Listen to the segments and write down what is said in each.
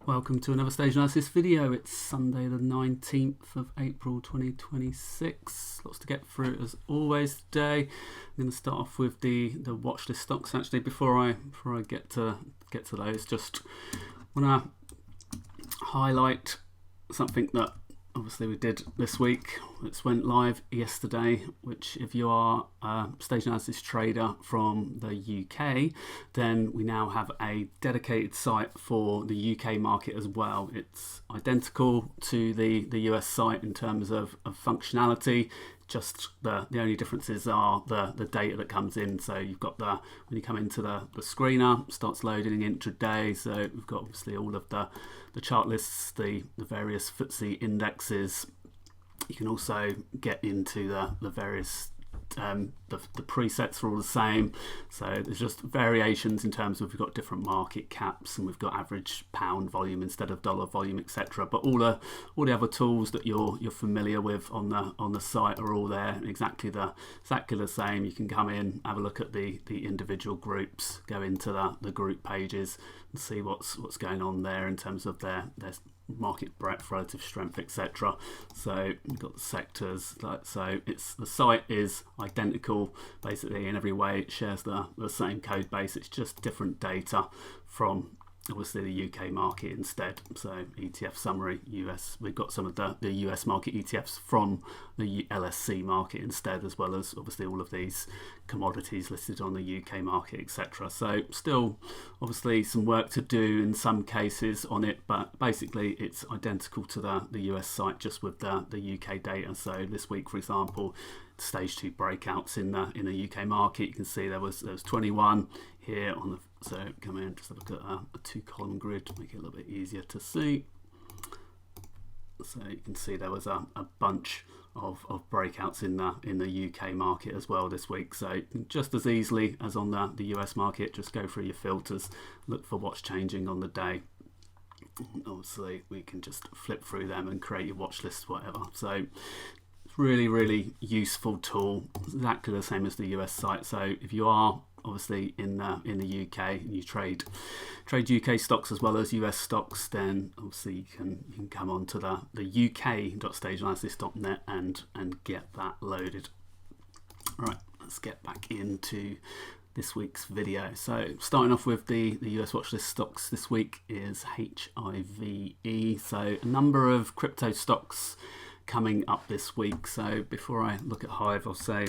Welcome to another stage analysis video. It's Sunday the 19th of April 2026. Lots to get through as always today. I'm going to start off with the watch list stocks. Actually, before I get to those, just want to highlight something that obviously we did this week. It went live yesterday, which if you are a stage analysis trader from the UK, then we now have a dedicated site for the UK market as well. It's identical to the US site in terms of functionality. Just the only differences are the data that comes in. So you've got when you come into the screener, starts loading intraday. So we've got obviously all of the chart lists, the various FTSE indexes. You can also get into the various the presets are all the same, so there's just variations in terms of we've got different market caps and we've got average pound volume instead of dollar volume, etc. But all the other tools that you're familiar with on the site are all there, exactly the same. You can come in, have a look at the individual groups, go into the group pages and see what's going on there in terms of their market breadth, relative strength, etc. So we've got the sectors, so the site is identical basically in every way. It shares the same code base. It's just different data from obviously the UK market instead. So ETF summary US, we've got some of the US market ETFs from the LSC market instead, as well as obviously all of these commodities listed on the UK market, etc. So still obviously some work to do in some cases on it, but basically it's identical to the US site, just with the UK data. So this week, for example, stage 2 breakouts in the UK market, you can see there was 21 here on the. So come in, just have a look at a 2-column grid to make it a little bit easier to see. So you can see there was a bunch of breakouts in the UK market as well this week. So just as easily as on the US market, just go through your filters, look for what's changing on the day. Obviously, we can just flip through them and create your watch list, whatever. So really useful tool, exactly the same as the US site. So if you are obviously in the UK and you trade UK stocks as well as US stocks, then obviously you can come on to the uk.stageanalysis.net and get that loaded. Right, let's get back into this week's video. So starting off with the US watch list stocks this week is HIVE. So a number of crypto stocks coming up this week. So before I look at HIVE, I'll say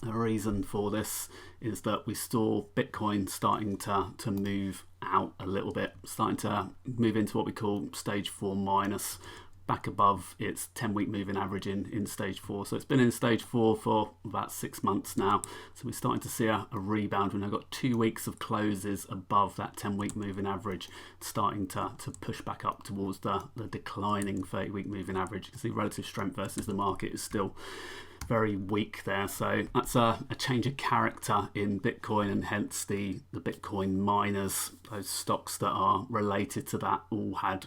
the reason for this is that we saw Bitcoin starting to move out a little bit, starting to move into what we call stage 4 minus, back above its 10-week moving average in stage 4. So it's been in stage 4 for about 6 months now. So we're starting to see a rebound. We've now got 2 weeks of closes above that 10-week moving average, starting to push back up towards the declining 30-week moving average. You can see relative strength versus the market is still very weak there. So that's a change of character in Bitcoin, and hence the Bitcoin miners, those stocks that are related to that, all had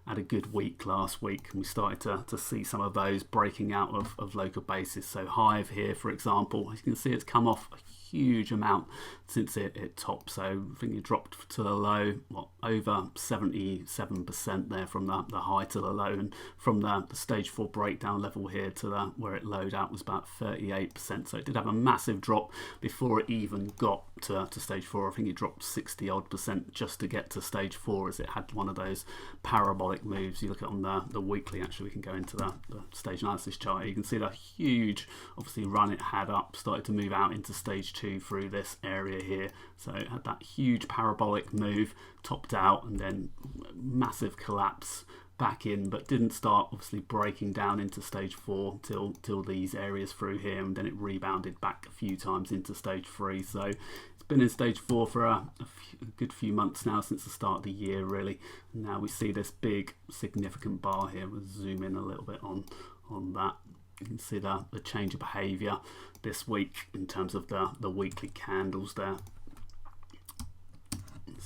a good week last week, and we started to see some of those breaking out of local bases. So HIVE here, for example, as you can see, it's come off a huge amount since it topped. So I think it dropped to the low, over 77% there from the high to the low, and from the stage 4 breakdown level here to where it lowered out was about 38%. So it did have a massive drop before it even got to stage 4. I think it dropped 60% just to get to stage 4, as it had one of those parabolic moves. You look at on the weekly, actually we can go into the stage analysis chart. You can see the huge obviously run it had up, started to move out into stage 2 through this area here. So it had that huge parabolic move, topped out, and then massive collapse back in, but didn't start obviously breaking down into stage 4 till these areas through here, and then it rebounded back a few times into stage 3. So it's been in stage 4 for a good few months now, since the start of the year really. And now we see this big significant bar here. We'll zoom in a little bit on that. You can see the change of behavior this week in terms of the weekly candles there.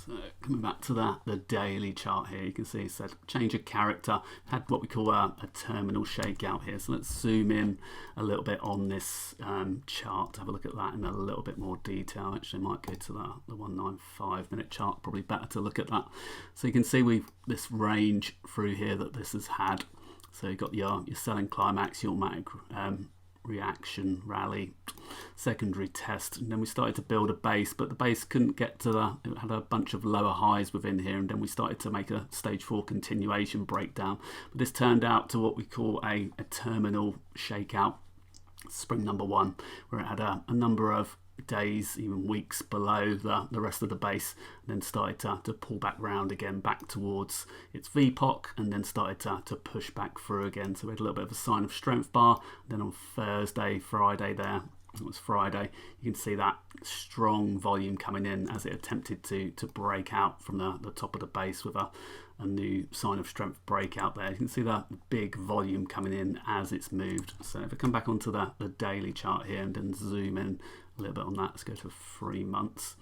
So coming back to the daily chart here, you can see it said change of character, had what we call a terminal shakeout here. So let's zoom in a little bit on this chart to have a look at that in a little bit more detail. Actually, I might go to the 195 minute chart, probably better to look at that. So you can see we've this range through here that this has had. So you've got your selling climax, your automatic reaction, rally, secondary test, and then we started to build a base, but the base couldn't get to it had a bunch of lower highs within here, and then we started to make a stage 4 continuation breakdown. But this turned out to what we call a terminal shakeout, spring number 1, where it had a number of days, even weeks below the rest of the base, and then started to pull back round again back towards its VPOC, and then started to push back through again. So we had a little bit of a sign of strength bar. Then on Thursday, Friday there, it was Friday, you can see that strong volume coming in as it attempted to break out from the top of the base with a new sign of strength breakout there. You can see that big volume coming in as it's moved. So if I come back onto the daily chart here and then zoom in a little bit on that, let's go to 3 months.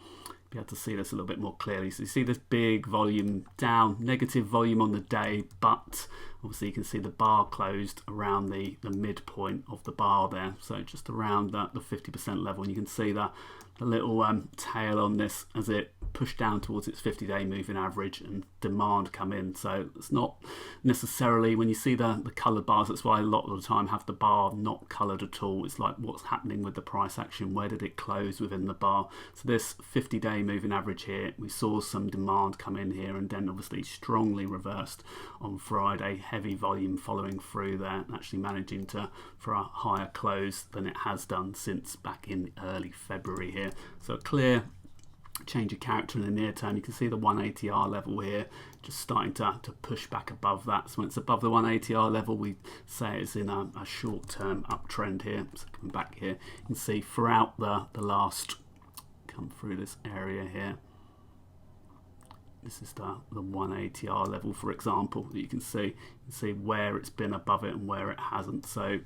Be able to see this a little bit more clearly. So you see this big volume down, negative volume on the day, but obviously you can see the bar closed around the midpoint of the bar there, so just around the 50% level, and you can see the little tail on this as it pushed down towards its 50-day moving average and demand come in. So it's not necessarily, when you see the coloured bars, that's why a lot of the time have the bar not coloured at all. It's like what's happening with the price action, where did it close within the bar. So this 50-day moving average here, we saw some demand come in here and then obviously strongly reversed on Friday, heavy volume following through there, actually managing for a higher close than it has done since back in early February here. So a clear change of character in the near term. You can see the 180R level here just starting to push back above that. So when it's above the 180R level, we say it's in a short-term uptrend here. So coming back here, you can see throughout the last, come through this area here, this is the 180R level, for example, that you can see where it's been above it and where it hasn't. So you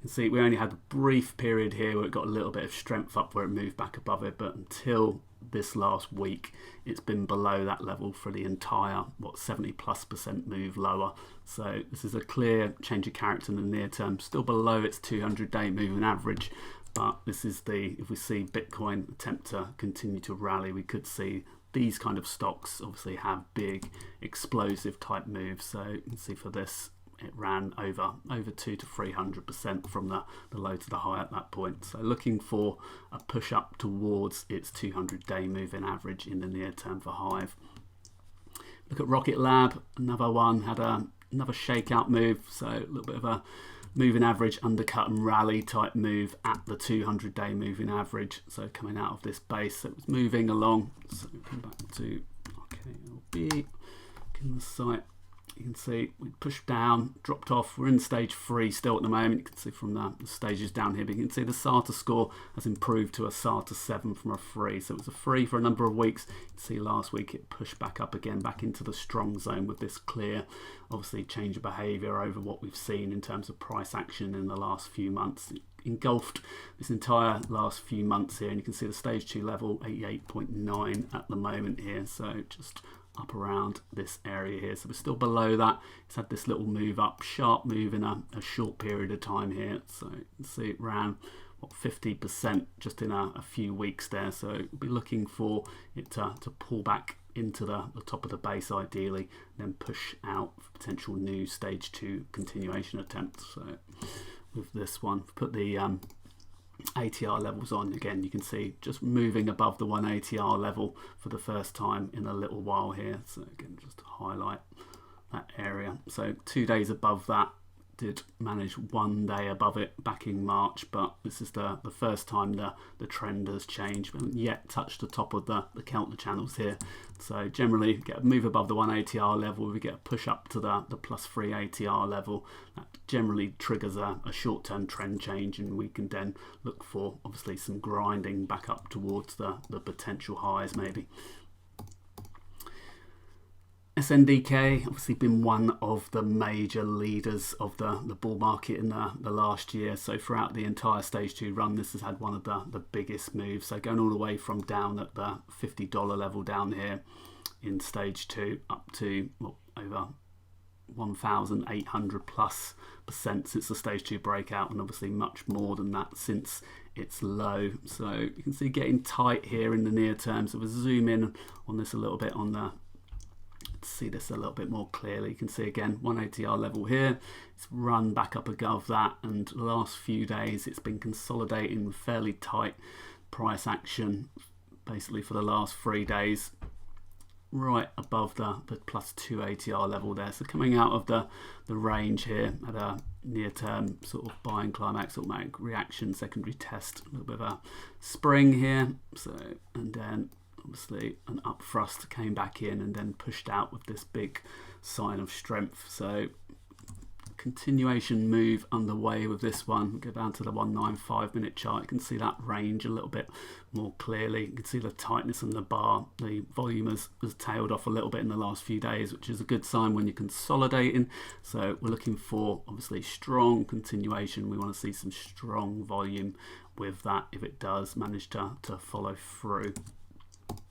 can see we only had a brief period here where it got a little bit of strength up where it moved back above it, but until this last week it's been below that level for the entire 70+% move lower. So this is a clear change of character in the near term, still below its 200-day moving average, but this is if we see Bitcoin attempt to continue to rally, we could see these kind of stocks obviously have big explosive type moves. So you can see for this, it ran over 200 to 300% from the low to the high at that point. So looking for a push up towards its 200-day moving average in the near term for HIVE. Look at Rocket Lab, another one, had another shakeout move. So a little bit of a moving average undercut and rally type move at the 200-day moving average. So coming out of this base, so it was moving along. So come back to RKLB, in the site. You can see we pushed down, dropped off. We're in stage 3 still at the moment. You can see from the stages down here, but you can see the SATA score has improved to a SATA 7 from a 3. So it was a 3 for a number of weeks. You can see last week it pushed back up again, back into the strong zone with this clear, obviously, change of behavior over what we've seen in terms of price action in the last few months. Engulfed this entire last few months here, and you can see the stage 2 level 88.9 at the moment here. So just up around this area here, so we're still below that. It's had this little move up, sharp move in a short period of time here. So you can see it ran 50% just in a few weeks there. So we'll be looking for it to pull back into the top of the base ideally, then push out for potential new stage 2 continuation attempts. So with this one, put the ATR levels on again, you can see just moving above the 180R level for the first time in a little while here. So again, just to highlight that area. So 2 days above that, did manage 1 day above it back in March, but this is the first time the trend has changed. We haven't yet touched the top of the counter channels here. So generally get a move above the 180R level, we get a push up to the +3 ATR level. That generally triggers a short-term trend change, and we can then look for obviously some grinding back up towards the potential highs maybe. SNDK obviously been one of the major leaders of the bull market in the last year. So throughout the entire stage 2 run, this has had one of the biggest moves. So going all the way from down at the $50 level down here, in stage 2 up to, well, over 1,800+% since the stage 2 breakout, and obviously much more than that since its low. So you can see getting tight here in the near term. So we'll zoom in on this a little bit on the, see this a little bit more clearly. You can see again 1 ATR level here. It's run back up above that, and the last few days it's been consolidating with fairly tight price action basically for the last 3 days, right above the +2 ATR level there. So coming out of the range here at a near term sort of buying climax, automatic reaction, secondary test, a little bit of a spring here. So, and then obviously an up thrust came back in and then pushed out with this big sign of strength. So continuation move underway with this one. Go down to the 195 minute chart. You can see that range a little bit more clearly. You can see the tightness in the bar. The volume has tailed off a little bit in the last few days, which is a good sign when you're consolidating. So we're looking for obviously strong continuation. We want to see some strong volume with that if it does manage to follow through.